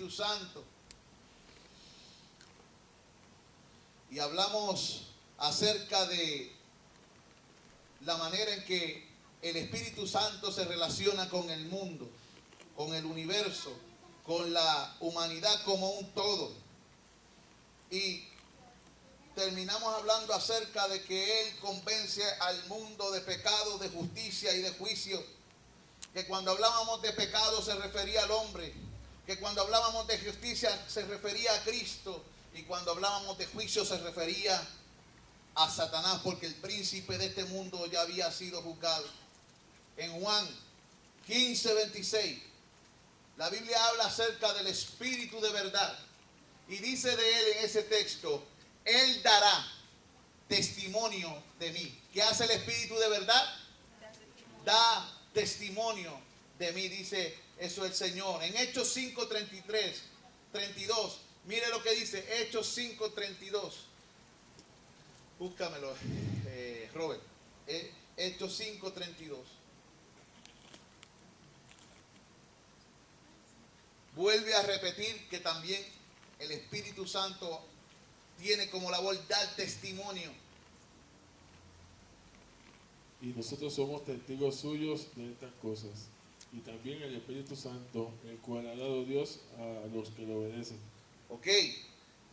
Espíritu Santo. Y hablamos acerca de la manera en que el Espíritu Santo se relaciona con el mundo, con el universo, con la humanidad como un todo. Y terminamos hablando acerca de que Él convence al mundo de pecado, de justicia y de juicio. Que cuando hablábamos de pecado se refería al hombre. Que cuando hablábamos de justicia se refería a Cristo. Y cuando hablábamos de juicio se refería a Satanás, porque el príncipe de este mundo ya había sido juzgado. En Juan 15:26, la Biblia habla acerca del Espíritu de verdad. Y dice de Él en ese texto: Él dará testimonio de mí. ¿Qué hace el Espíritu de verdad? Da testimonio de mí, dice eso el Señor. En Hechos 5:32, mire lo que dice Hechos 5:32. Búscamelo, Robert. Hechos 5:32. Vuelve a repetir que también el Espíritu Santo tiene como labor dar testimonio. Y nosotros somos testigos suyos de estas cosas. Y también el Espíritu Santo, el cual ha dado Dios a los que le obedecen. Ok,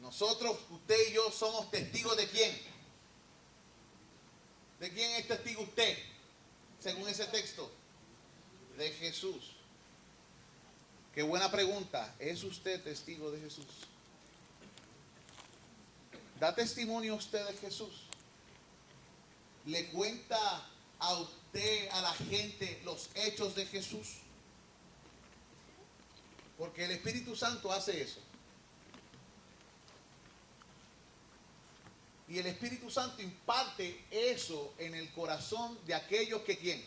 nosotros, usted y yo, somos testigos ¿de quién? ¿De quién es testigo usted? Según ese texto. De Jesús. Qué buena pregunta. ¿Es usted testigo de Jesús? ¿Da testimonio usted de Jesús? ¿Le cuenta a usted, a la gente, los hechos de Jesús? Porque el Espíritu Santo hace eso. Y el Espíritu Santo imparte eso en el corazón de aquellos que ¿quién?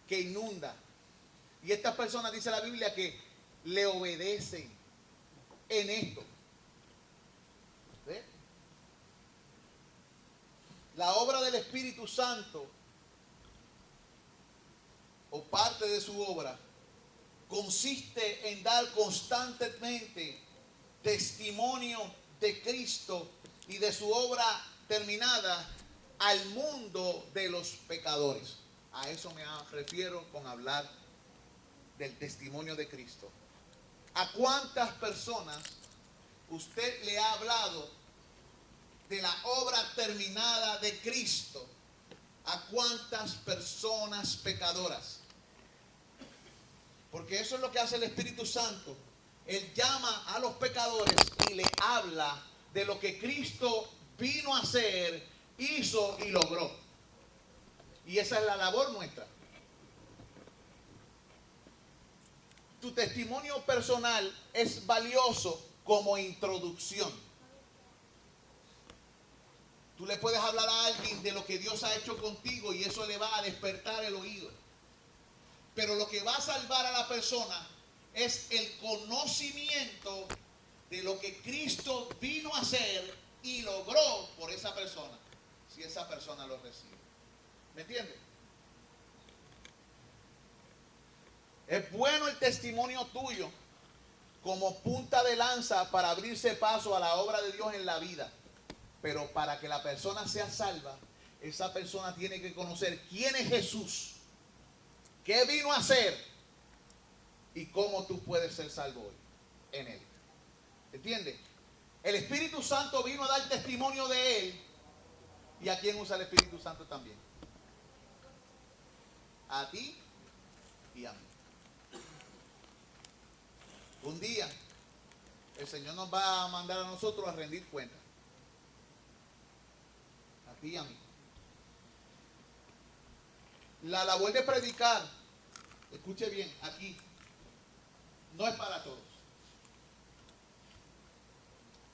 Que inunda. Y estas personas, dice la Biblia, que le obedecen en esto. ¿Ve? La obra del Espíritu Santo, o parte de su obra, consiste en dar constantemente testimonio de Cristo y de su obra terminada al mundo de los pecadores. A eso me refiero con hablar del testimonio de Cristo. ¿A cuántas personas usted le ha hablado de la obra terminada de Cristo? ¿A cuántas personas pecadoras? Porque eso es lo que hace el Espíritu Santo. Él llama a los pecadores y le habla de lo que Cristo vino a hacer, hizo y logró. Y esa es la labor nuestra. Tu testimonio personal es valioso como introducción. Tú le puedes hablar a alguien de lo que Dios ha hecho contigo y eso le va a despertar el oído. Pero lo que va a salvar a la persona es el conocimiento de lo que Cristo vino a hacer y logró por esa persona, si esa persona lo recibe. ¿Me entiendes? Es bueno el testimonio tuyo como punta de lanza para abrirse paso a la obra de Dios en la vida. Pero para que la persona sea salva, esa persona tiene que conocer quién es Jesús, qué vino a hacer y cómo tú puedes ser salvo hoy en Él. ¿Entiendes? El Espíritu Santo vino a dar testimonio de Él. ¿Y a quién usa el Espíritu Santo también? A ti y a mí. Un día el Señor nos va a mandar a nosotros a rendir cuentas. A ti y a mí. La labor de predicar, escuche bien, aquí, no es para todos.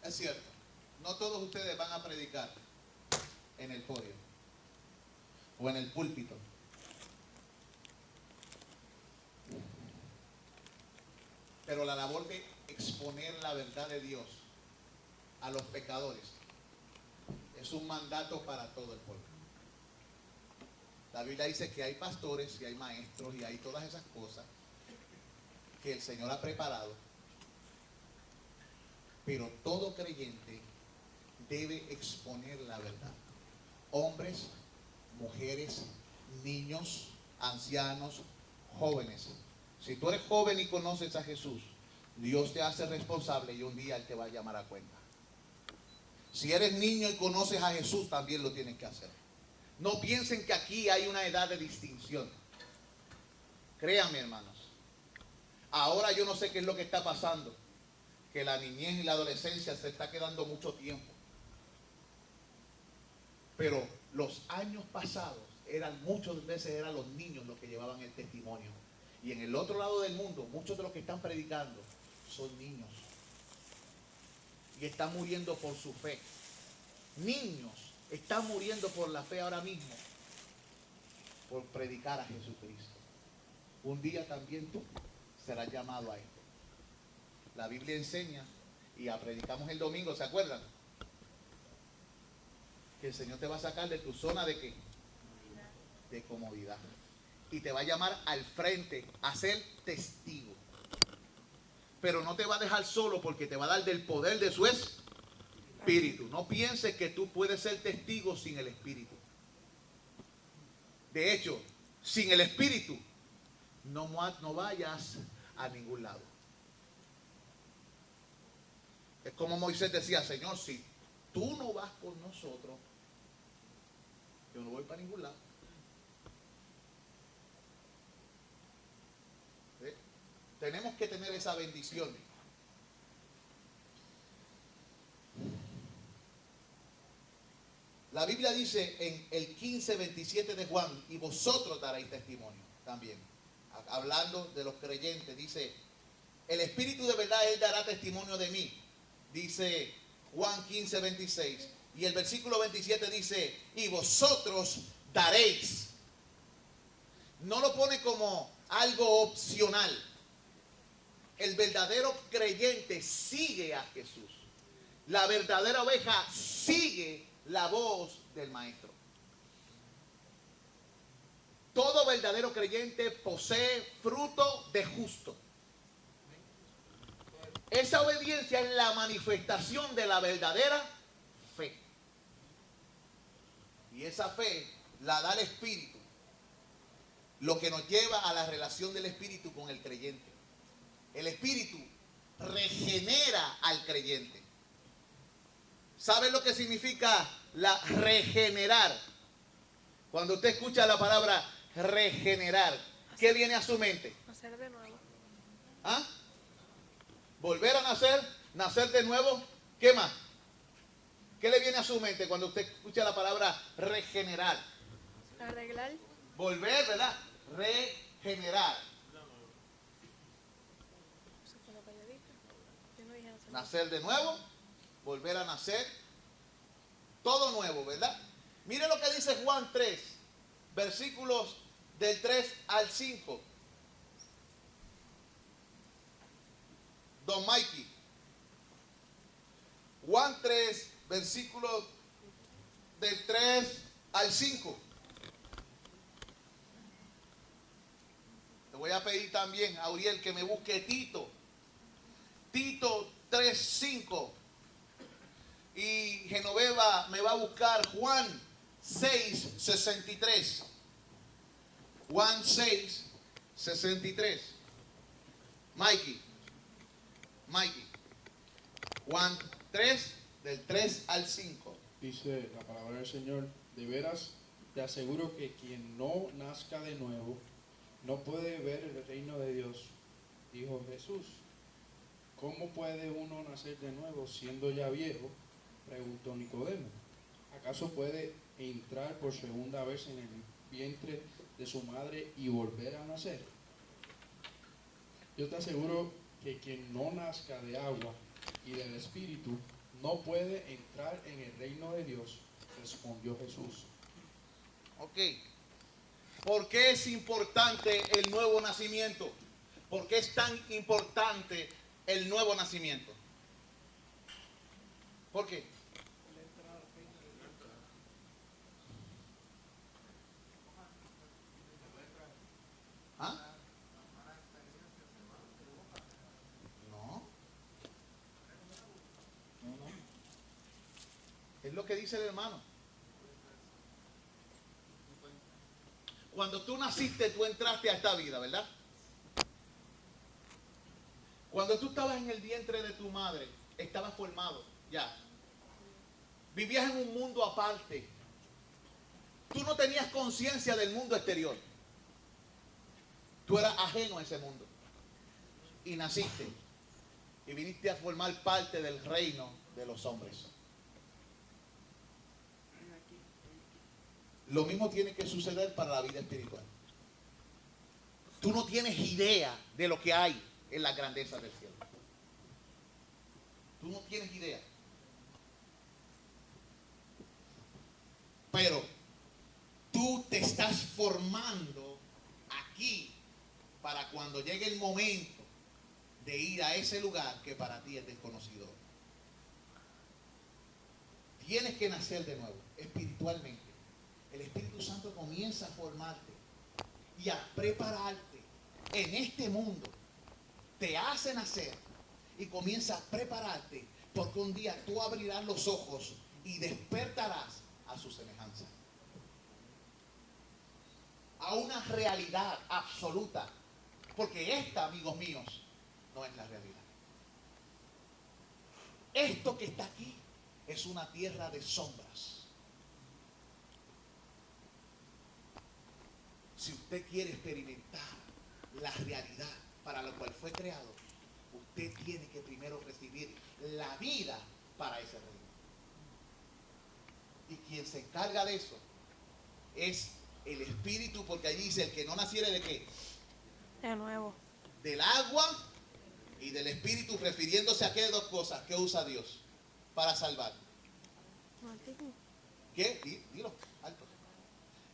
Es cierto, no todos ustedes van a predicar en el podio o en el púlpito. Pero la labor de exponer la verdad de Dios a los pecadores es un mandato para todo el pueblo. La Biblia dice que hay pastores y hay maestros y hay todas esas cosas que el Señor ha preparado Pero todo creyente debe exponer la verdad. Hombres, mujeres, niños, ancianos, jóvenes. Si tú eres joven y conoces a Jesús, Dios te hace responsable y un día Él te va a llamar a cuenta. Si eres niño y conoces a Jesús, también lo tienes que hacer. No piensen que aquí hay una edad de distinción. Créanme, hermanos. Ahora yo no sé qué es lo que está pasando, que la niñez y la adolescencia se está quedando mucho tiempo. Pero los años pasados muchas veces eran los niños los que llevaban el testimonio. Y en el otro lado del mundo, muchos de los que están predicando son niños. Y están muriendo por su fe. Niños están muriendo por la fe ahora mismo, por predicar a Jesucristo. Un día también tú serás llamado a esto. La Biblia enseña, y predicamos el domingo, ¿se acuerdan? Que el Señor te va a sacar de tu zona de ¿qué? De comodidad. Y te va a llamar al frente a ser testigo. Pero no te va a dejar solo, porque te va a dar del poder de su espíritu. No pienses que tú puedes ser testigo sin el espíritu. De hecho, sin el espíritu no vayas a ningún lado. Es como Moisés decía: Señor, si tú no vas con nosotros, yo no voy para ningún lado. ¿Sí? Tenemos que tener esa bendición. La Biblia dice en el 15:27 de Juan: y vosotros daréis testimonio también. Hablando de los creyentes, dice: el Espíritu de verdad, Él dará testimonio de mí. Dice Juan 15:26. Y el versículo 27 dice: y vosotros daréis. No lo pone como algo opcional. El verdadero creyente sigue a Jesús. La verdadera oveja sigue la voz del maestro. Todo verdadero creyente posee fruto de justo. Esa obediencia es la manifestación de la verdadera fe. Y esa fe la da el Espíritu, lo que nos lleva a la relación del Espíritu con el creyente. El Espíritu regenera al creyente. ¿Sabe lo que significa regenerar? Cuando usted escucha la palabra regenerar, ¿qué viene a su mente? Nacer de nuevo. ¿Ah? Volver a nacer de nuevo. ¿Qué más? ¿Qué le viene a su mente cuando usted escucha la palabra regenerar? Arreglar. Volver, ¿verdad? Regenerar. Eso fue lo que yo dije. Yo no dije nacer. Nacer de nuevo, volver a nacer, todo nuevo, ¿verdad? Mire lo que dice Juan 3, versículos del 3 al 5. Don Mikey. Juan 3, versículos del 3 al 5. Le voy a pedir también a Uriel que me busque Tito 3:5. Y Genoveva me va a buscar Juan 6:63. Juan 6:63. Mikey. Juan 3, del 3 al 5. Dice la palabra del Señor: de veras te aseguro que quien no nazca de nuevo no puede ver el reino de Dios. Dijo Jesús. ¿Cómo puede uno nacer de nuevo siendo ya viejo?, preguntó Nicodemo. ¿Acaso puede entrar por segunda vez en el vientre de su madre y volver a nacer? Yo te aseguro que quien no nazca de agua y del Espíritu no puede entrar en el reino de Dios, respondió Jesús. Ok. ¿Por qué es importante el nuevo nacimiento? ¿Por qué es tan importante el nuevo nacimiento? ¿Por qué? ¿Ah? No. Es lo que dice el hermano. Cuando tú naciste, tú entraste a esta vida, ¿verdad? Cuando tú estabas en el vientre de tu madre, estabas formado ya. Vivías en un mundo aparte. Tú no tenías conciencia del mundo exterior. Tú eras ajeno a ese mundo. Y naciste. Y viniste a formar parte del reino de los hombres. Lo mismo tiene que suceder para la vida espiritual. Tú no tienes idea de lo que hay en la grandeza del cielo. Tú no tienes idea. Pero tú te estás formando aquí para cuando llegue el momento de ir a ese lugar que para ti es desconocido. Tienes que nacer de nuevo, espiritualmente. El Espíritu Santo comienza a formarte y a prepararte en este mundo. Te hace nacer y comienza a prepararte porque un día tú abrirás los ojos y despertarás a su semejanza. A una realidad absoluta. Porque esta, amigos míos, no es la realidad. Esto que está aquí es una tierra de sombras. Si usted quiere experimentar la realidad para la cual fue creado, usted tiene que primero recibir la vida para ese reino. Y quien se encarga de eso es el Espíritu, porque allí dice, el que no naciere ¿de qué? De nuevo. Del agua y del Espíritu, refiriéndose a qué dos cosas que usa Dios para salvar. Martín. ¿Qué? Dilo, alto.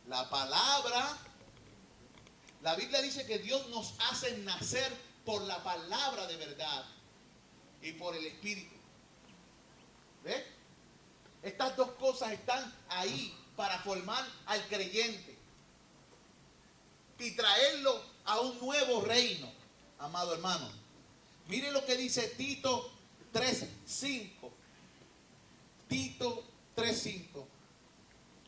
La palabra. La Biblia dice que Dios nos hace nacer por la palabra de verdad y por el Espíritu. ¿Ves? Estas dos cosas están ahí para formar al creyente y traerlo a un nuevo reino, amado hermano. Mire lo que dice Tito 3:5. Tito 3:5.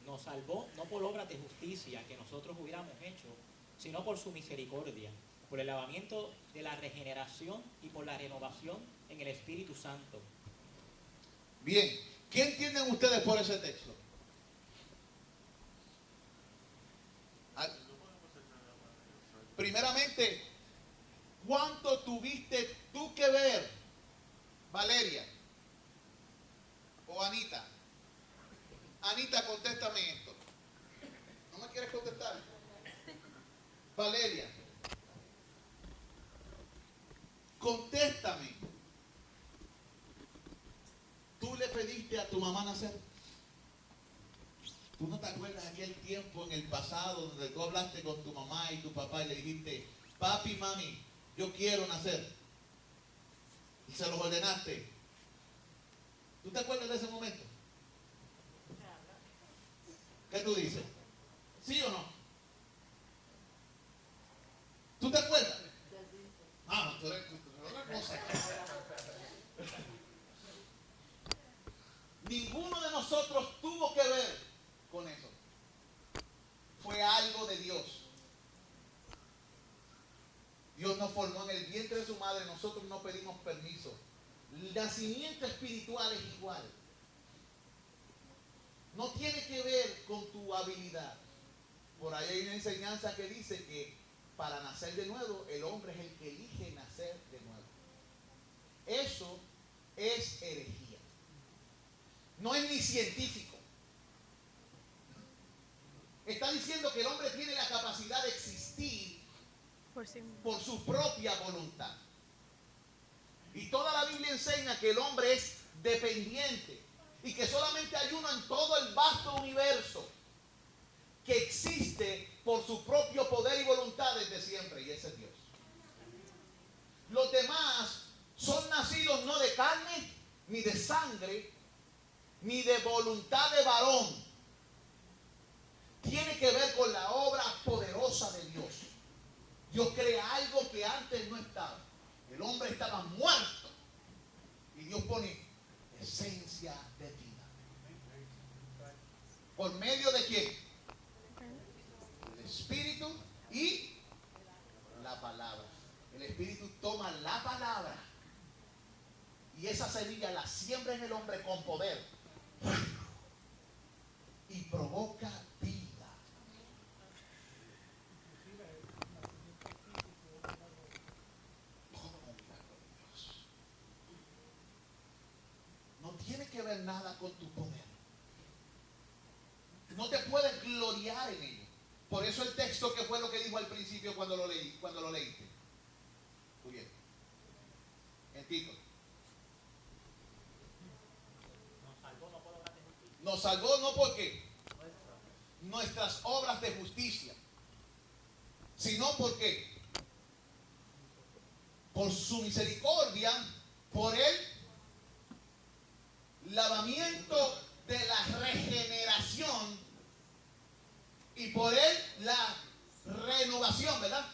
Nos salvó no por obras de justicia que nosotros hubiéramos hecho, sino por su misericordia, por el lavamiento de la regeneración y por la renovación en el Espíritu Santo. Bien, ¿qué entienden ustedes por ese texto? Primeramente, ¿cuánto tuviste tú que ver, Valeria o Anita? Anita, contéstame esto. ¿No me quieres contestar? Valeria, contéstame. ¿Tú le pediste a tu mamá nacer? ¿Tú no te acuerdas de aquel tiempo en el pasado donde tú hablaste con tu mamá y tu papá y le dijiste, papi, mami, yo quiero nacer? Y se los ordenaste. ¿Tú te acuerdas de ese momento? ¿Qué tú dices? ¿Sí o no? ¿Tú te acuerdas? Ah, tú eres otra cosa. Ninguno de nosotros tuvo que ver con eso. Fue algo de Dios. Dios nos formó en el vientre de su madre, nosotros no pedimos permiso. El nacimiento espiritual es igual. No tiene que ver con tu habilidad. Por ahí hay una enseñanza que dice que para nacer de nuevo, el hombre es el que elige nacer de nuevo. Eso es herejía. No es ni científico. Está diciendo que el hombre tiene la capacidad de existir por su propia voluntad. Y toda la Biblia enseña que el hombre es dependiente y que solamente hay uno en todo el vasto universo que existe por su propio poder y voluntad desde siempre, y ese es Dios. Los demás son nacidos no de carne, ni de sangre, ni de voluntad de varón. Tiene que ver con la obra poderosa de Dios. Dios crea algo que antes no estaba. El hombre estaba muerto y Dios pone esencia de vida. ¿Por medio de quién? El Espíritu y la palabra. El Espíritu toma la palabra y esa semilla la siembra en el hombre con poder y provoca vida. No tiene que ver nada con tu poder. No te puedes gloriar en ello. Por eso el texto, que fue lo que dijo al principio cuando lo leíste. Muy bien. En Tito. Nos salvó no porque nuestras obras de justicia, sino porque por su misericordia, por el lavamiento de la regeneración y por él la renovación, ¿verdad?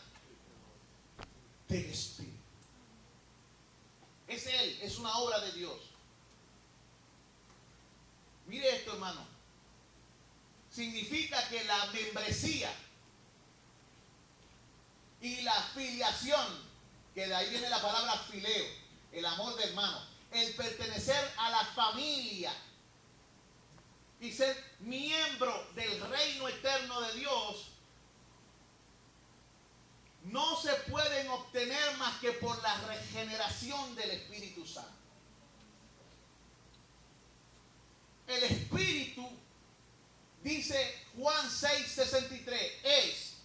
Del Espíritu. Es él, es una obra de Dios. Mire esto, hermano. Significa que la membresía y la filiación, que de ahí viene la palabra fileo, el amor de hermano, el pertenecer a la familia y ser miembro del reino eterno de Dios, no se pueden obtener más que por la regeneración del Espíritu Santo. El Espíritu, dice Juan 6:63, es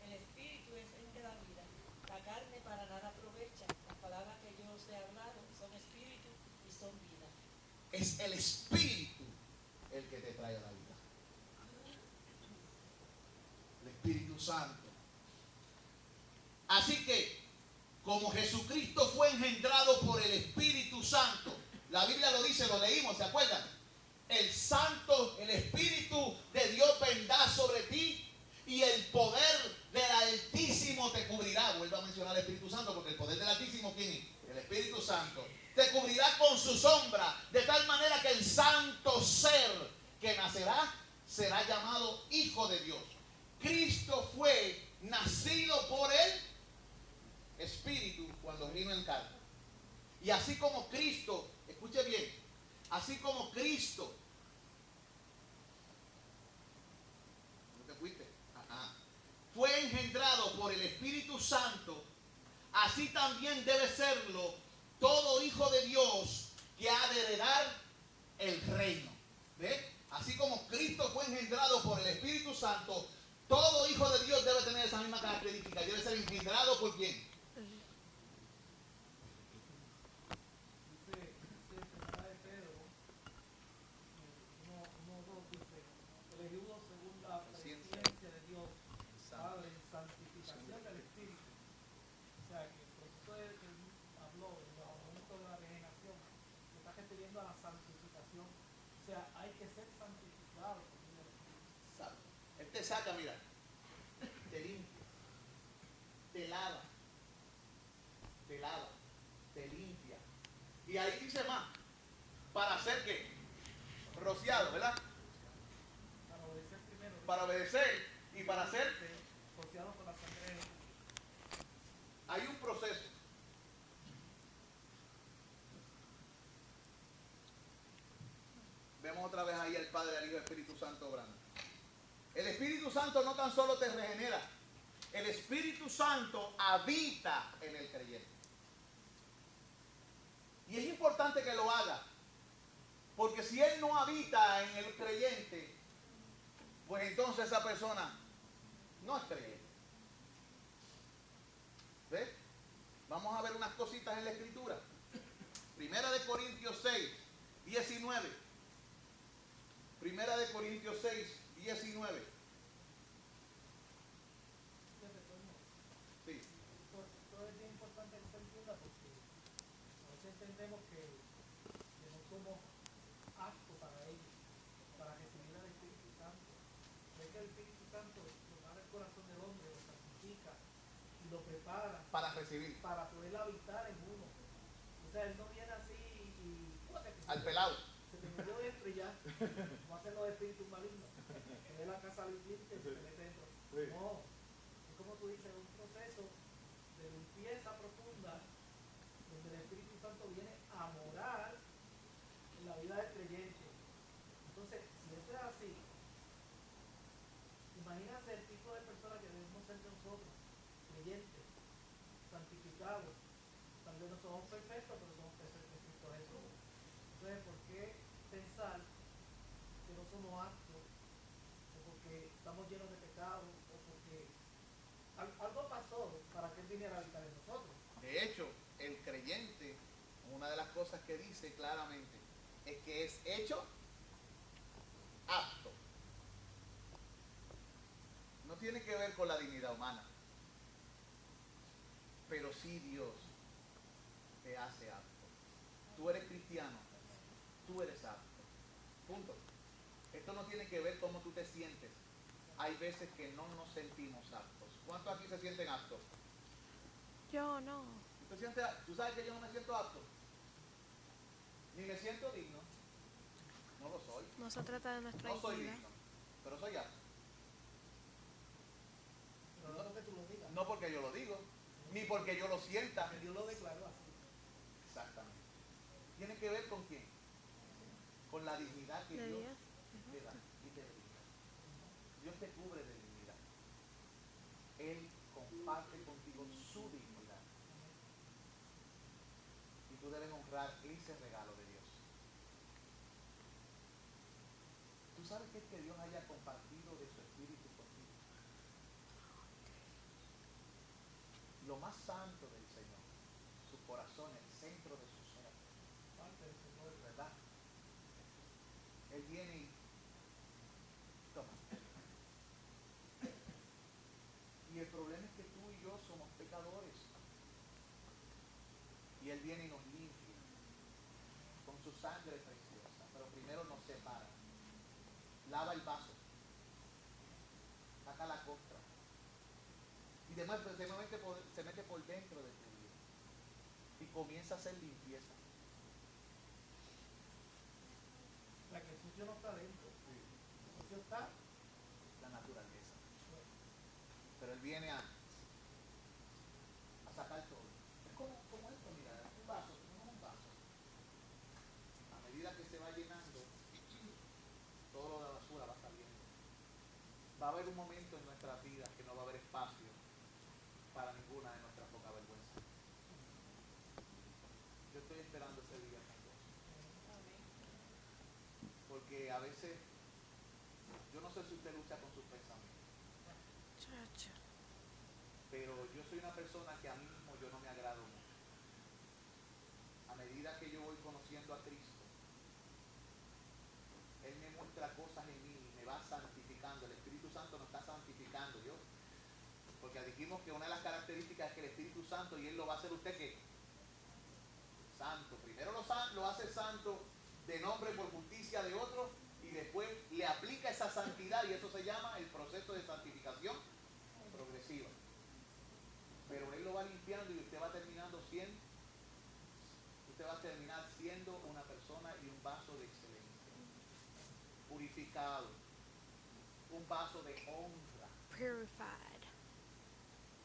el Espíritu es el que da vida. La carne para nada aprovecha. Las palabras que yo os he hablado son espíritu y son vida. es el Espíritu el que te trae a la vida. El Espíritu Santo. Así que, como Jesucristo fue engendrado por el Espíritu Santo, la Biblia lo dice, lo leímos, ¿se acuerdan? El Santo, el Espíritu de Dios vendrá sobre ti y el poder del Altísimo te cubrirá. Vuelvo a mencionar el Espíritu Santo porque el poder del Altísimo, ¿quién es? El Espíritu Santo. Te cubrirá con su sombra, de tal manera que el santo ser que nacerá será llamado Hijo de Dios. Cristo fue nacido por el Espíritu cuando vino en carne. Y así como Cristo, escuche bien, así como Cristo, ¿no te fuiste? Fue engendrado por el Espíritu Santo, así también debe serlo todo hijo de Dios que ha de heredar el reino. ¿Ve? Así como Cristo fue engendrado por el Espíritu Santo, todo hijo de Dios debe tener esa misma característica. Debe ser engendrado por ¿quién? Él te saca, mira, te limpia, te lava, te limpia. Y ahí dice más, ¿para hacer qué? Rociado, ¿verdad? Para obedecer primero. Para obedecer y para hacer. Rociado con la sangre de Jesús. Hay un proceso. Vemos otra vez ahí al Padre, al Hijo y al Espíritu Santo obrando. El Espíritu Santo no tan solo te regenera, el Espíritu Santo habita en el creyente. Y es importante que lo haga, porque si Él no habita en el creyente, pues entonces esa persona no es creyente. ¿Ves? Vamos a ver unas cositas en la Escritura. Primera de Corintios 6, 19. Primera de Corintios 6, 19. Sí. Esto es bien importante que se entienda porque a veces entendemos que no somos aptos para ello, para recibir al Espíritu Santo. Ve que el Espíritu Santo prepara el corazón del hombre, lo santifica y lo prepara Para recibir. para poder habitar en uno. O sea, él no viene así y Al pelado. se se te metió dentro y ya, no hacen los espíritus malignos, que de la casa limpia y se te mete dentro. No, es como tú dices, un proceso de limpieza profunda donde el Espíritu Santo viene a morar en la vida del creyente. Entonces, si eso es así, imagínate el tipo de persona que debemos ser nosotros, creyentes, santificados. Tal vez no somos perfectos, pero somos perfectos en Cristo Jesús. Entonces, ¿por qué pensar que no somos aptos, o porque estamos llenos de pecado, o porque algo pasó para que Él viniera a habitar en nosotros? De hecho, el creyente, una de las cosas que dice claramente, es que es hecho apto. No tiene que ver con la dignidad humana, pero sí Dios te hace apto. Tú eres cristiano, tú eres apto. Punto. Esto no tiene que ver cómo tú te sientes. Hay veces que no nos sentimos aptos. ¿Cuántos aquí se sienten aptos? Yo no. ¿Tú sabes que yo no me siento apto? Ni me siento digno. No lo soy. No se trata de nuestra No soy dignidad. digno, pero soy apto. Pero no porque tú lo digas, No porque yo lo digo, ni porque yo lo sienta. que Dios lo declaró así. Exactamente. ¿Tiene que ver con quién? Con la dignidad que De Dios Dios. te da y te brinda. Dios te cubre de dignidad. Él comparte contigo su dignidad. Y tú debes honrar ese regalo de Dios. ¿Tú sabes qué es que Dios haya compartido de su espíritu contigo? Lo más santo del Señor, su corazón, el centro de su ser, ¿verdad? Él viene y toma. Y el problema es que tú y yo somos pecadores. Y Él viene y nos limpia con su sangre preciosa. Pero primero nos separa. Lava el vaso. Saca la costra. Y demás se mete por dentro de tu vida. Y comienza a hacer limpieza. O sea, que el sucio no está dentro, el sucio está. La naturaleza. Pero Él viene a sacar todo. Es como esto, mira, un vaso, tenemos un vaso. A medida que se va llenando, todo lo de la basura va saliendo. Va a haber un momento en nuestras vidas que no va a haber espacio para ninguna de nuestras poca vergüenza. Yo estoy esperando ese día con Dios. Porque a veces, yo no sé si usted lucha con sus pensamientos, Chacho. pero yo soy una persona que a mí mismo yo no me agrado mucho. A medida que yo voy conociendo a Cristo, Él me muestra cosas en mí y me va santificando. El Espíritu Santo nos está santificando, ¿yo? Porque dijimos que una de las características es que el Espíritu Santo, y Él lo va a hacer usted, ¿qué? Santo. Primero lo hace santo de nombre por justicia de otro, y después le aplica esa santidad, y eso se llama el proceso de santificación progresiva. Pero Él lo va limpiando y usted va terminar siendo una persona y un vaso de excelencia, purificado, un vaso de honra, Purified.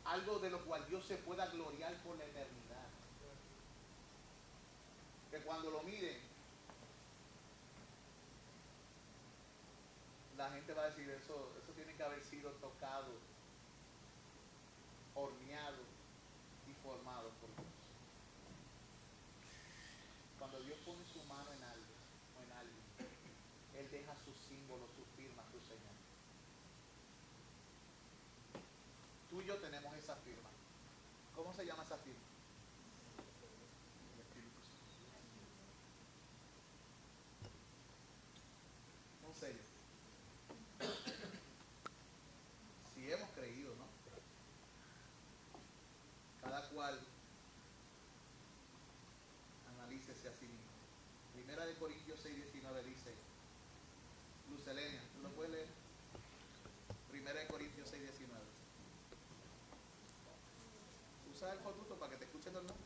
algo de lo cual Dios se pueda gloriar por la eternidad. Que cuando lo miren, la gente va a decir, eso tiene que haber sido tocado, horneado y formado por Dios. Cuando Dios pone su mano en algo o en alguien, Él deja su símbolo, su firma, su señal. Tú y yo tenemos esa firma. ¿Cómo se llama esa firma? El Espíritu Santo. Un sello. Si hemos creído, ¿no? Cada cual analícese a sí mismo. Primera de Corintios 6:19 dice, Lucelenia, ¿tú lo puedes leer? Primera de Corintios 6:19. Usa el fotuto para que te escuchen todo el mundo.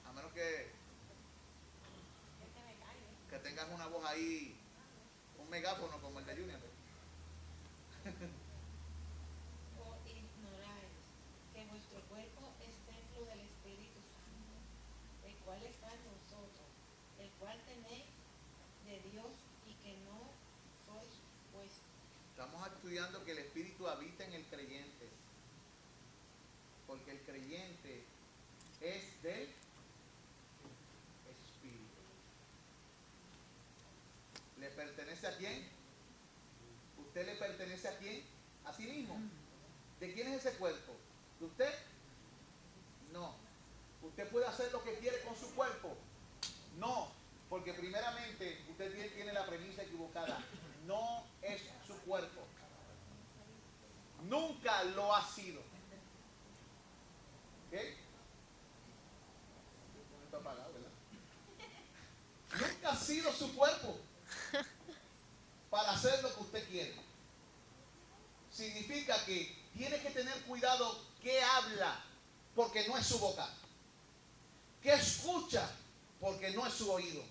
A menos que... Es que me caigo. ahí un megáfono como el de Junior. O ignoráis que vuestro cuerpo es templo del Espíritu Santo, el cual está en vosotros, el cual tenéis de Dios y que no sois vuestros. Estamos estudiando que el Espíritu habita en el creyente, porque el creyente es del Espíritu. ¿Le pertenece a quién? ¿Usted le pertenece a quién? A sí mismo. ¿De quién es ese cuerpo? ¿De usted? No. ¿Usted puede hacer lo que quiere con su cuerpo? No, porque primeramente usted tiene la premisa equivocada. No es su cuerpo. Nunca lo ha sido. ¿Ok? Está apagado, ¿verdad? Nunca ha sido su cuerpo para hacer lo que usted quiere. Significa que tiene que tener cuidado qué habla, porque no es su boca. Qué escucha, porque no es su oído.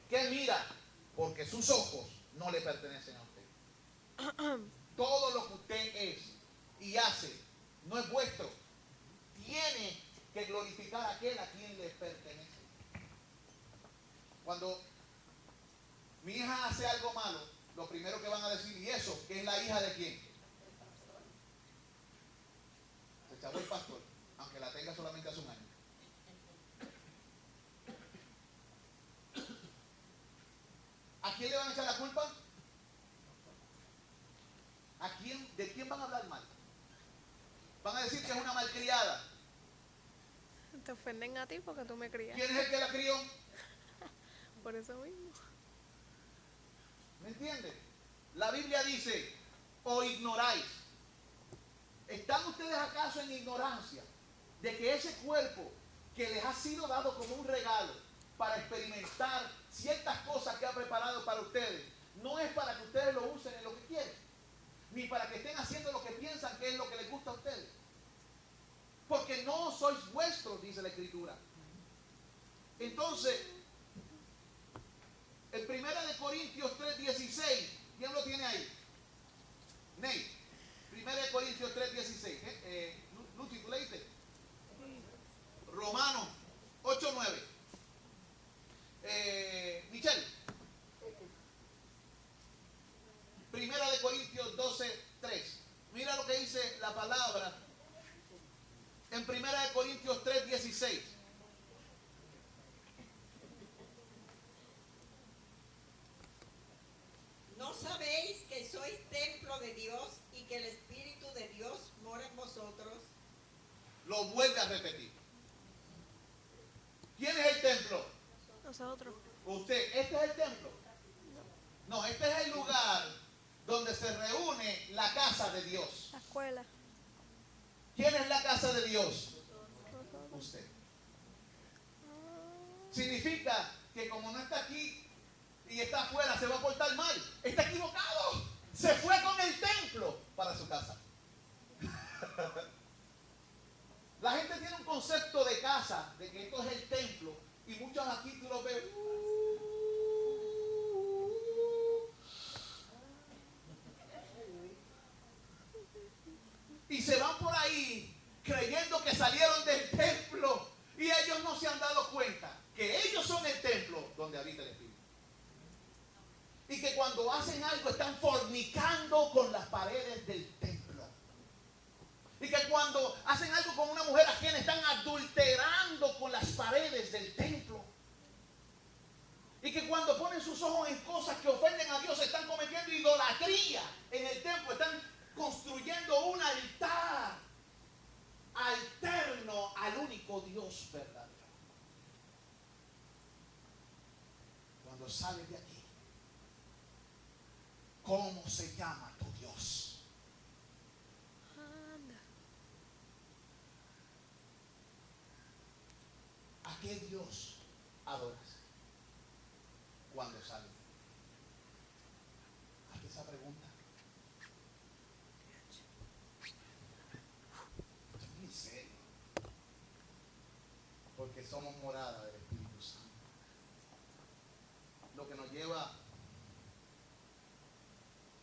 Qué mira, porque sus ojos no le pertenecen a usted. Todo lo que usted es y hace no es vuestro. Tiene que glorificar a aquel a quien le pertenece. Cuando mi hija hace algo malo, lo primero que van a decir, ¿y eso? ¿Que es la hija de quién? Se chavó el pastor, aunque la tenga solamente hace un año. ¿A quién le van a echar la culpa? ¿De quién van a hablar mal? Van a decir que es una malcriada. Te ofenden a ti porque tú me crías. ¿Quién es el que la crió? Por eso mismo. ¿Me entiende? La Biblia dice, o ignoráis. ¿Están ustedes acaso en ignorancia de que ese cuerpo que les ha sido dado como un regalo para experimentar ciertas cosas que ha preparado para ustedes, no es para que ustedes lo usen en lo que quieren, ni para que estén haciendo lo que piensan que es lo que les gusta a ustedes? Porque no sois vuestros, dice la Escritura. Entonces, el 1 Corintios 3:16, ¿quién lo tiene ahí? Ney, 1 Corintios 3:16. Lucy, ¿tú leíste? Romanos 8:9. Michelle. 1 Corintios 12:3. Mira lo que dice la palabra en 1 Corintios 3:16. ¿No sabéis que sois templo de Dios y que el Espíritu de Dios mora en vosotros? Lo vuelve a repetir. ¿Quién es el templo? Nosotros. Usted. ¿Este es el templo? No, este es el lugar donde se reúne la casa de Dios. La escuela. ¿Quién es la casa de Dios? Usted. Significa que como no está aquí y está afuera, se va a portar mal. Está equivocado. Se fue con el templo para su casa. La gente tiene un concepto de casa, de que esto es el templo, y muchos aquí tú los ves. Y se van por ahí creyendo que salieron del templo y ellos no se han dado cuenta que ellos son el templo donde habita el Espíritu. Y que cuando hacen algo están fornicando con las paredes del templo. Y que cuando hacen algo con una mujer ajena están adulterando con las paredes del templo. Y que cuando ponen sus ojos en cosas que ofenden a Dios están cometiendo idolatría en el templo. Están construyendo un altar alterno al único Dios verdadero. Cuando sales de aquí, ¿cómo se llama tu Dios? Anda. ¿A qué Dios adoras cuando sales? Hazte esa pregunta. Esto es muy serio. Porque somos morada del Espíritu Santo. Lo que nos lleva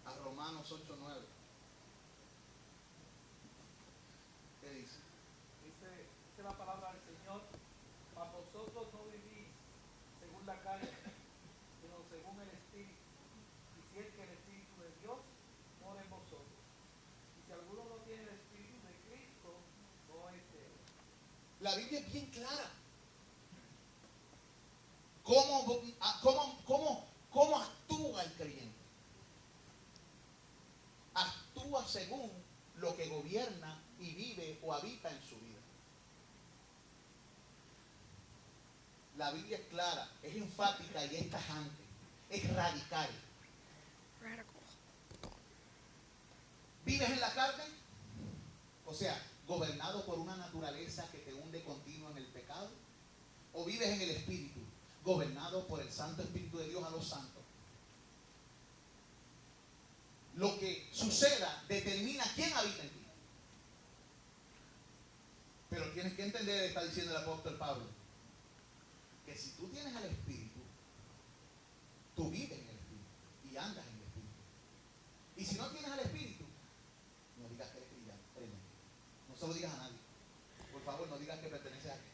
a Romanos 8:9. ¿Qué dice? Dice la palabra del Señor: mas vosotros no vivís según la carne, sino según el Espíritu. Y si es que el Espíritu de Dios mora en vosotros. Y si alguno no tiene el Espíritu de Cristo, no es de él. La Biblia es bien clara. ¿Cómo actúa el creyente? Actúa según lo que gobierna y vive o habita en su vida. La Biblia es clara, es enfática y es tajante, es radical. Radical. ¿Vives en la carne? O sea, gobernado por una naturaleza que te hunde continuo en el pecado. ¿O vives en el Espíritu, gobernado por el Santo Espíritu de Dios a los santos? Lo que suceda determina quién habita en ti. Pero tienes que entender, está diciendo el apóstol Pablo, que si tú tienes al Espíritu, tú vives en el Espíritu y andas en el Espíritu. Y si no tienes al Espíritu, no digas que eres cristiano. No se lo digas a nadie. Por favor, no digas que perteneces a alguien.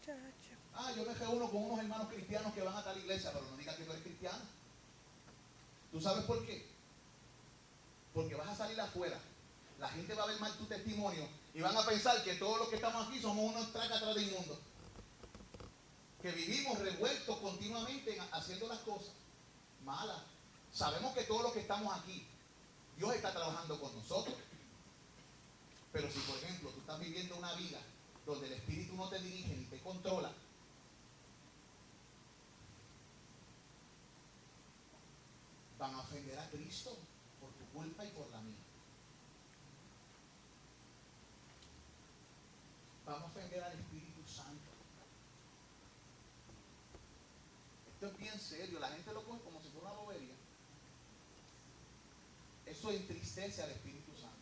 Chacho. Yo me reúno con unos hermanos cristianos que van a tal iglesia, pero no digas que tú eres cristiano. ¿Tú sabes por qué? Porque vas a salir afuera. La gente va a ver mal tu testimonio y van a pensar que todos los que estamos aquí somos unos tracatras de inmundos. Que vivimos revueltos continuamente haciendo las cosas malas. Sabemos que todos los que estamos aquí, Dios está trabajando con nosotros. Pero si, por ejemplo, tú estás viviendo una vida donde el Espíritu no te dirige ni te controla, van a ofender a Cristo por tu culpa y por la mía. Van a ofender al Espíritu Santo. Esto es bien serio, la gente lo coge como si fuera una bobería. Eso entristece al Espíritu Santo.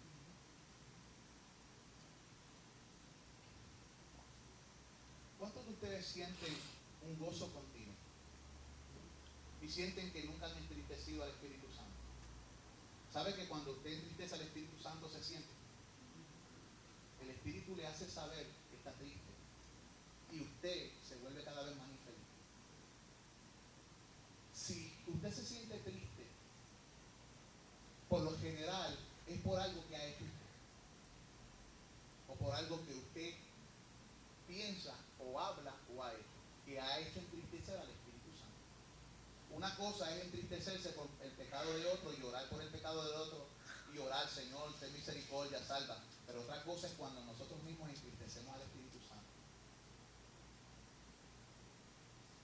¿Cuántos de ustedes sienten un gozo continuo? Y sienten que nunca han entristecido al Espíritu Santo. ¿Sabe que cuando usted entristece al Espíritu Santo se siente? El Espíritu le hace saber que está triste. Y usted se vuelve cada vez más infeliz. Si usted se siente triste, por lo general es por algo que ha hecho usted. O por algo que usted piensa o habla o ha hecho, que ha hecho entristecer al Espíritu Santo. Una cosa es entristecerse por el pecado de otro y orar por el pecado del otro y orar: Señor, ten misericordia, salva. Pero otra cosa es cuando nosotros mismos entristecemos al Espíritu Santo.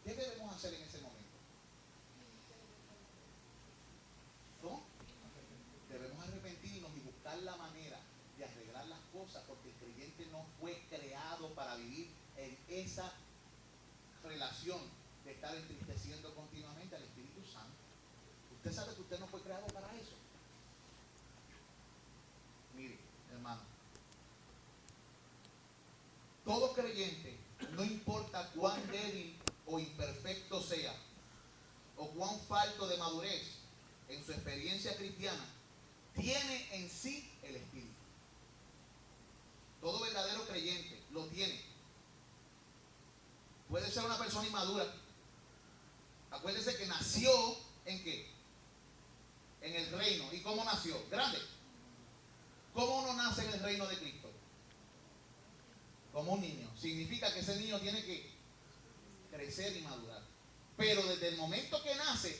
¿Qué debemos hacer en ese momento? ¿No? Debemos arrepentirnos y buscar la manera de arreglar las cosas, porque el creyente no fue creado para vivir en esa relación de estar entristeciendo continuamente al Espíritu Santo. Usted sabe que usted no fue creado para eso. Mire, hermano, todo creyente, no importa cuán débil o imperfecto sea, o cuán falto de madurez en su experiencia cristiana, tiene en sí el Espíritu. Todo verdadero creyente lo tiene. Puede ser una persona inmadura. Acuérdese que nació ¿en qué? En el reino. ¿Y cómo nació? Grande. ¿Cómo uno nace en el reino de Cristo? Como un niño. Significa que ese niño tiene que crecer y madurar. Pero desde el momento que nace,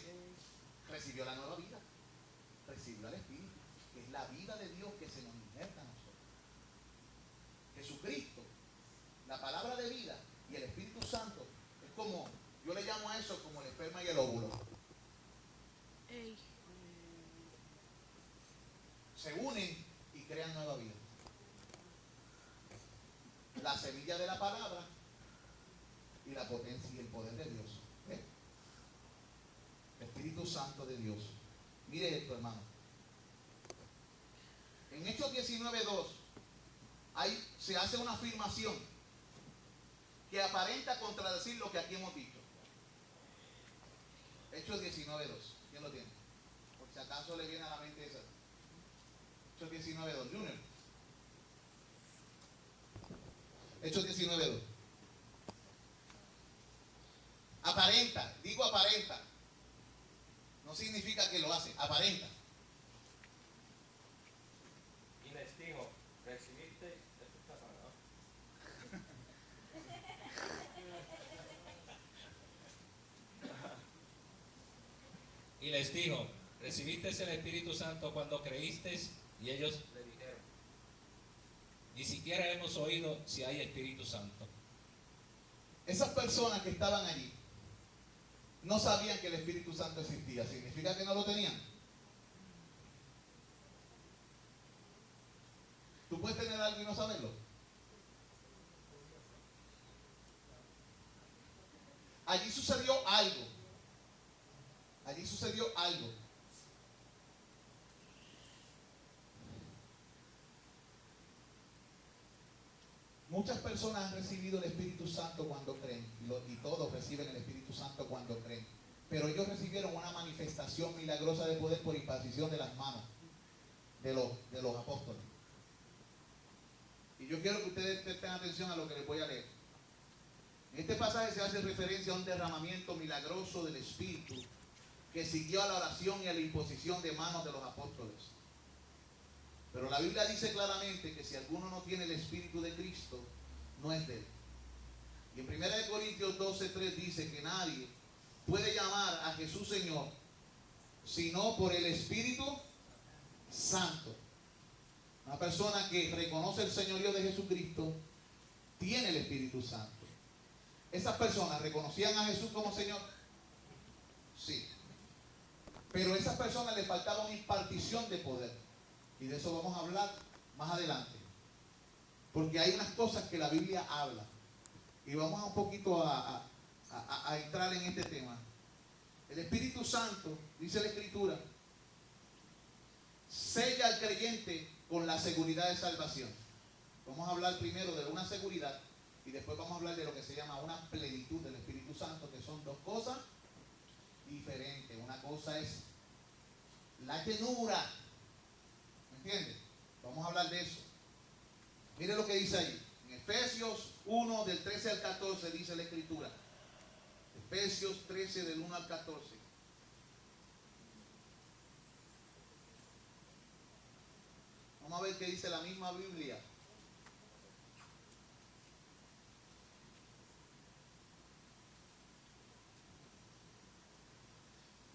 recibió la nueva vida. Recibió al Espíritu, que es la vida de Dios que se nos injerta a nosotros. Jesucristo, la palabra de vida y el Espíritu Santo es como, yo le llamo a eso como el esperma y el óvulo. Ey. Se unen y crean nueva vida. La semilla de la palabra y la potencia y el poder de Dios. ¿Ves? Espíritu Santo de Dios. Mire esto, hermano. En Hechos 19:2 se hace una afirmación que aparenta contradecir lo que aquí hemos dicho. Hechos 19:2. ¿Quién lo tiene? Por si acaso le viene a la mente esa. Hechos 19:2. Junior. Hechos 19:2. Aparenta, digo aparenta. No significa que lo hace, aparenta. Y les dijo, recibiste, esto está parado. Y les dijo, recibiste el Espíritu Santo cuando creísteis, y ellos le dijeron, ni siquiera hemos oído si hay Espíritu Santo. Esas personas que estaban allí no sabían que el Espíritu Santo existía. ¿Significa que no lo tenían? ¿Tú puedes tener algo y no saberlo? Allí sucedió algo. Allí sucedió algo. Muchas personas han recibido el Espíritu Santo cuando creen, y todos reciben el Espíritu Santo cuando creen, pero ellos recibieron una manifestación milagrosa de poder por imposición de las manos de los apóstoles. Y yo quiero que ustedes presten atención a lo que les voy a leer. En este pasaje se hace referencia a un derramamiento milagroso del Espíritu que siguió a la oración y a la imposición de manos de los apóstoles. Pero la Biblia dice claramente que si alguno no tiene el Espíritu de Cristo, no es de él. Y en 1 Corintios 12:3 dice que nadie puede llamar a Jesús Señor sino por el Espíritu Santo. Una persona que reconoce el señorío de Jesucristo tiene el Espíritu Santo. ¿Esas personas reconocían a Jesús como Señor? Sí. Pero a esas personas les faltaba una impartición de poder. Y de eso vamos a hablar más adelante. Porque hay unas cosas que la Biblia habla. Y vamos a un poquito a entrar en este tema. El Espíritu Santo, dice la Escritura, sella al creyente con la seguridad de salvación. Vamos a hablar primero de una seguridad y después vamos a hablar de lo que se llama una plenitud del Espíritu Santo, que son dos cosas diferentes. Una cosa es la llenura. ¿Me entiendes? Vamos a hablar de eso. Mire lo que dice ahí. En Efesios 1, del 13 al 14, dice la Escritura. Efesios 13, del 1 al 14. Vamos a ver qué dice la misma Biblia.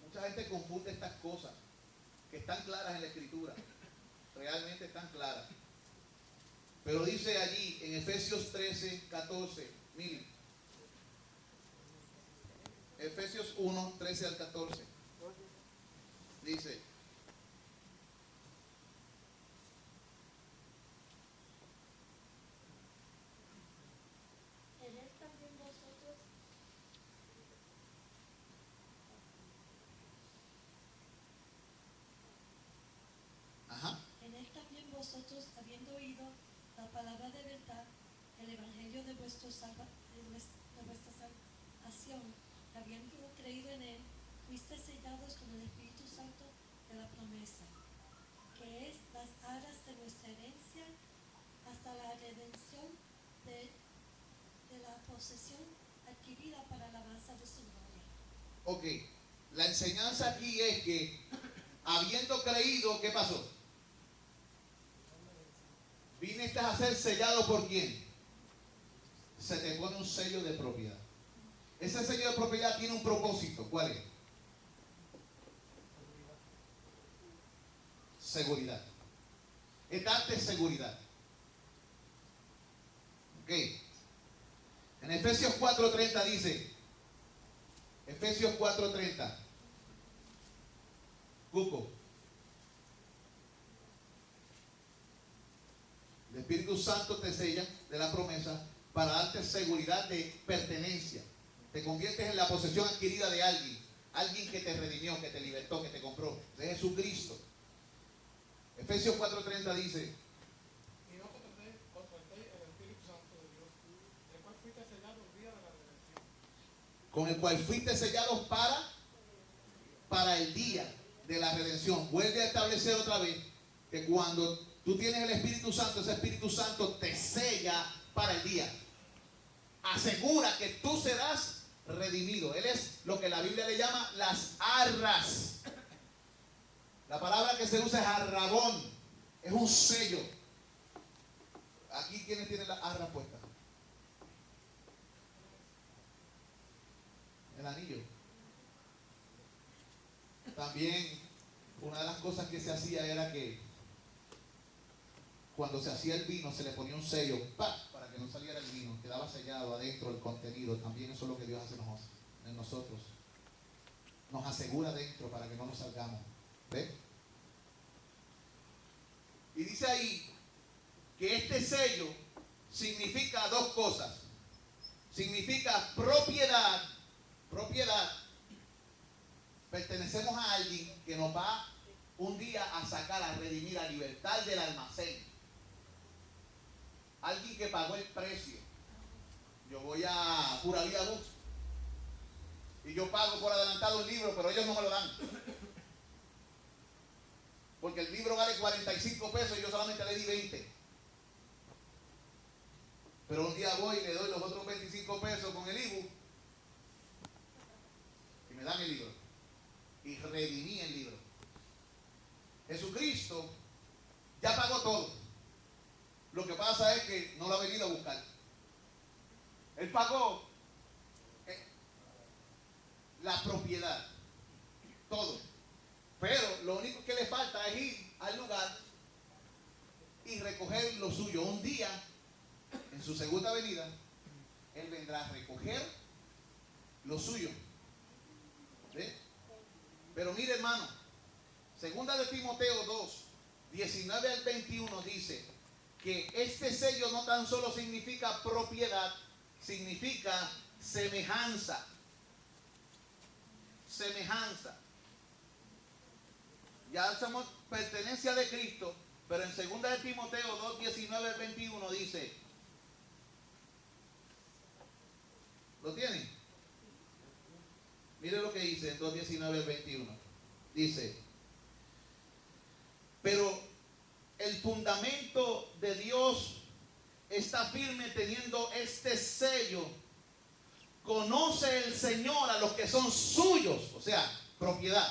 Mucha gente confunde estas cosas que están claras en la Escritura. Realmente están claras. Pero dice allí en Efesios 13, 14, miren. Efesios 1, 13 al 14. Dice: En él también vosotros, ajá. en él también vosotros, habiendo oído la palabra de verdad, el evangelio de vuestra salvación, habiendo creído en él, fuiste sellados con el Espíritu Santo de la promesa, que es las aras de nuestra herencia hasta la redención de la posesión adquirida para la alabanza de su gloria. Ok, la enseñanza aquí es que habiendo creído, ¿qué pasó? Viniste a ser sellado por quién? Se te pone un sello de propiedad. Ese sello de propiedad tiene un propósito. ¿Cuál es? Seguridad. Es darte seguridad. Ok. En Efesios 4:30 dice, Efesios 4:30, Cuco, el Espíritu Santo te sella de la promesa para darte seguridad de pertenencia. Te conviertes en la posesión adquirida de alguien, alguien que te redimió, que te libertó, que te compró, de Jesucristo. Efesios 4:30 dice: Y no contratéis el Espíritu Santo de Dios, el cual fuiste sellado el día de la redención. con el cual fuiste sellados para para el día de la redención. Vuelve a establecer otra vez que cuando tú tienes el Espíritu Santo, ese Espíritu Santo te sella para el día. Asegura que tú serás redimido. Él es lo que la Biblia le llama las arras. La palabra que se usa es arrabón. Es un sello. Aquí, ¿quiénes tienen las arras puestas? El anillo. También una de las cosas que se hacía era que cuando se hacía el vino se le ponía un sello ¡pa! Para que no saliera el vino, quedaba sellado adentro el contenido. También eso es lo que Dios hace en nosotros. Nos asegura dentro para que no nos salgamos. ¿Ve? Y dice ahí que este sello significa dos cosas. Significa propiedad. Pertenecemos a alguien que nos va un día a sacar, a redimir, a libertar del almacén. Alguien que pagó el precio. Yo voy a Pura Vida Books y yo pago por adelantado un libro, pero ellos no me lo dan. Porque el libro vale 45 pesos y yo solamente le di 20. Pero un día voy y le doy los otros 25 pesos con el ebook y me dan el libro. Y redimí el libro. Jesucristo ya pagó todo. Lo que pasa es que no lo ha venido a buscar. Él pagó la propiedad, todo. Pero lo único que le falta es ir al lugar y recoger lo suyo. Un día, en su segunda venida, Él vendrá a recoger lo suyo. ¿Ve? Pero mire, hermano, segunda de Timoteo 2, 19 al 21 dice que este sello no tan solo significa propiedad, significa semejanza. Semejanza. Ya somos pertenencia de Cristo, pero en segunda de Timoteo 2, 19 al 21 dice, ¿lo tienen? Mire lo que dice en 2, 19 al 21. Dice, pero el fundamento de Dios está firme teniendo este sello. Conoce el Señor a los que son suyos, o sea, propiedad.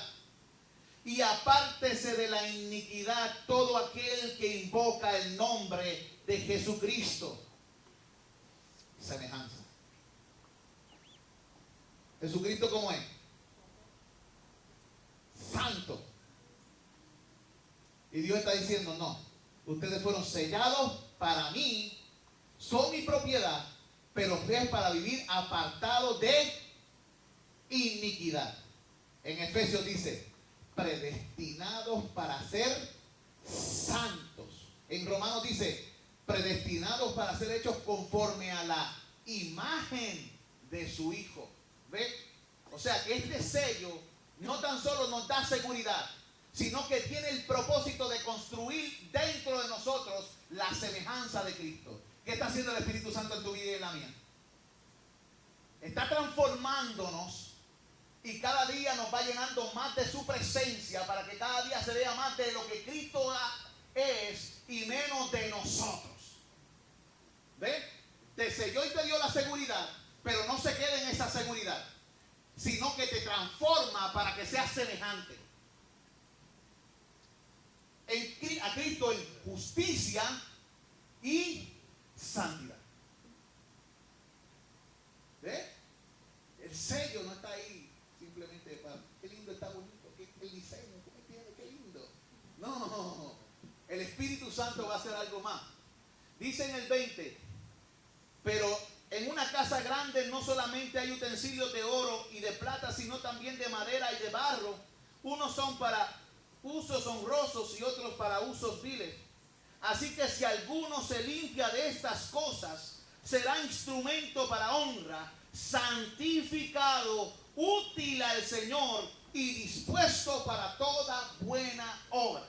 Y apártese de la iniquidad todo aquel que invoca el nombre de Jesucristo. Semejanza. ¿Jesucristo cómo es? Santo. Y Dios está diciendo, no, ustedes fueron sellados para mí, son mi propiedad, pero es para vivir apartados de iniquidad. En Efesios dice, predestinados para ser santos. En Romanos dice, predestinados para ser hechos conforme a la imagen de su Hijo. ¿Ve? O sea que este sello no tan solo nos da seguridad, sino que tiene el propósito de construir dentro de nosotros la semejanza de Cristo. ¿Qué está haciendo el Espíritu Santo en tu vida y en la mía? Está transformándonos y cada día nos va llenando más de su presencia para que cada día se vea más de lo que Cristo es y menos de nosotros. ¿Ve? Te selló y te dio la seguridad, pero no se queda en esa seguridad, sino que te transforma para que seas semejante a Cristo en justicia y santidad. ¿Ve? El sello no está ahí simplemente para, qué lindo, está bonito, qué el diseño, ¿cómo tiene? Qué lindo. No, el Espíritu Santo va a hacer algo más. Dice en el 20, pero en una casa grande no solamente hay utensilios de oro y de plata, sino también de madera y de barro. Unos son para usos honrosos y otros para usos viles. Así que si alguno se limpia de estas cosas, será instrumento para honra, santificado, útil al Señor y dispuesto para toda buena obra.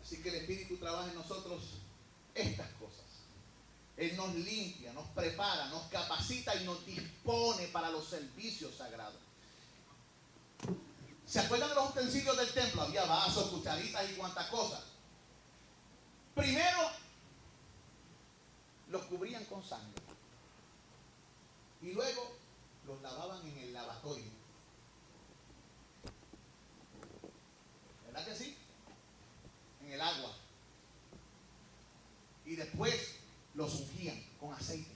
Así que el Espíritu trabaja en nosotros estas cosas. Él nos limpia, nos prepara, nos capacita y nos dispone para los servicios sagrados. ¿Se acuerdan de los utensilios del templo? Había vasos, cucharitas y cuantas cosas. Primero los cubrían con sangre y luego los lavaban en el lavatorio. ¿Verdad que sí? En el agua. Y después los ungían con aceite.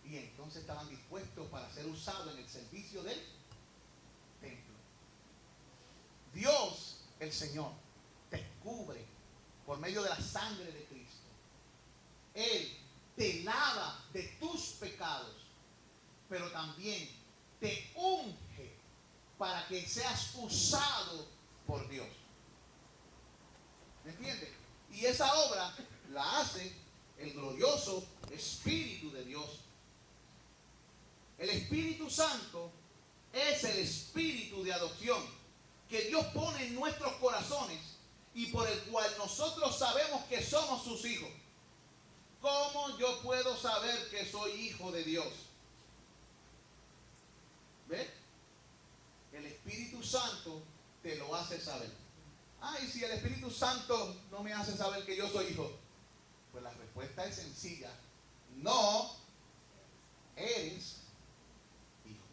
Y entonces estaban dispuestos para ser usados en el servicio del templo. Dios, el Señor, te cubre por medio de la sangre de Cristo. Él te lava de tus pecados, pero también te unge para que seas usado por Dios. ¿Me entiendes? Y esa obra la hace el glorioso Espíritu de Dios. El Espíritu Santo es el espíritu de adopción que Dios pone en nuestros corazones y por el cual nosotros sabemos que somos sus hijos. ¿Cómo yo puedo saber que soy hijo de Dios? ¿Ves? El Espíritu Santo te lo hace saber. Y si el Espíritu Santo no me hace saber que yo soy hijo, pues la respuesta es sencilla. No eres hijo.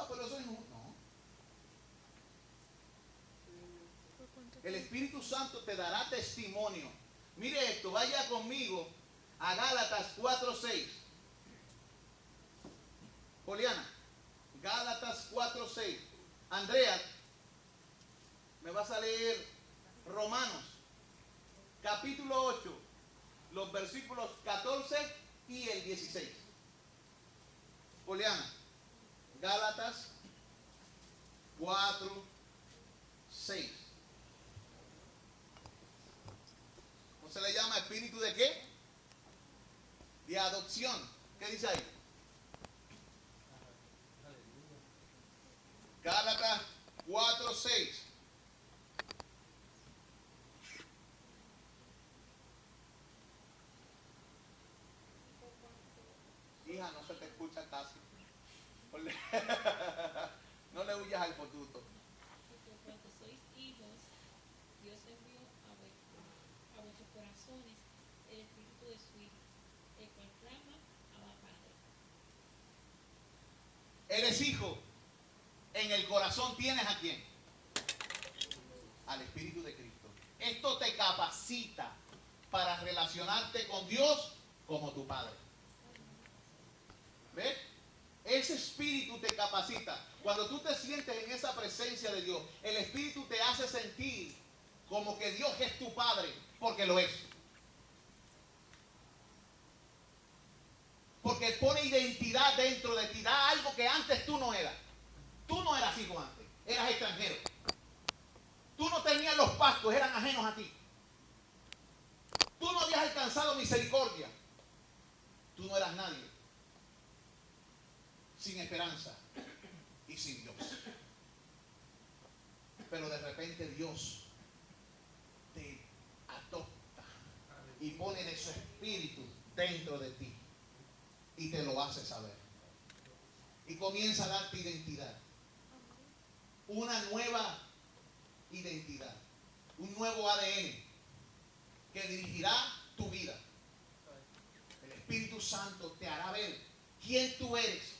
Pero soy hijo. No. El Espíritu Santo te dará testimonio. Mire esto, vaya conmigo a Gálatas 4:6. Poliana, Gálatas 4:6. Andrea, me vas a leer Romanos, capítulo 8, los versículos 14 y el 16. Poliana, Gálatas 4:6. ¿Cómo se le llama? ¿Espíritu de qué? De adopción. ¿Qué dice ahí? Gálatas 4:6. Hija, no se te escucha casi. No le huyas al fotuto. Porque cuando sois hijos, Dios envió a vuestros corazones el espíritu de su Hijo, el cual clama Abba Padre. Eres hijo. En el corazón tienes ¿a quién? Al Espíritu de Cristo. Esto te capacita para relacionarte con Dios como tu Padre. ¿Ves? Ese Espíritu te capacita. Cuando tú te sientes en esa presencia de Dios, el Espíritu te hace sentir como que Dios es tu Padre, porque lo es. Porque pone identidad dentro de ti, da algo que antes tú no eras. Tú no eras hijo antes, eras extranjero. Tú no tenías los pactos, eran ajenos a ti. Tú no habías alcanzado misericordia. Tú no eras nadie. Sin esperanza y sin Dios. Pero de repente Dios te adopta y pone de su espíritu dentro de ti y te lo hace saber. Y comienza a darte identidad. Una nueva identidad. Un nuevo ADN que dirigirá tu vida. El Espíritu Santo te hará ver quién tú eres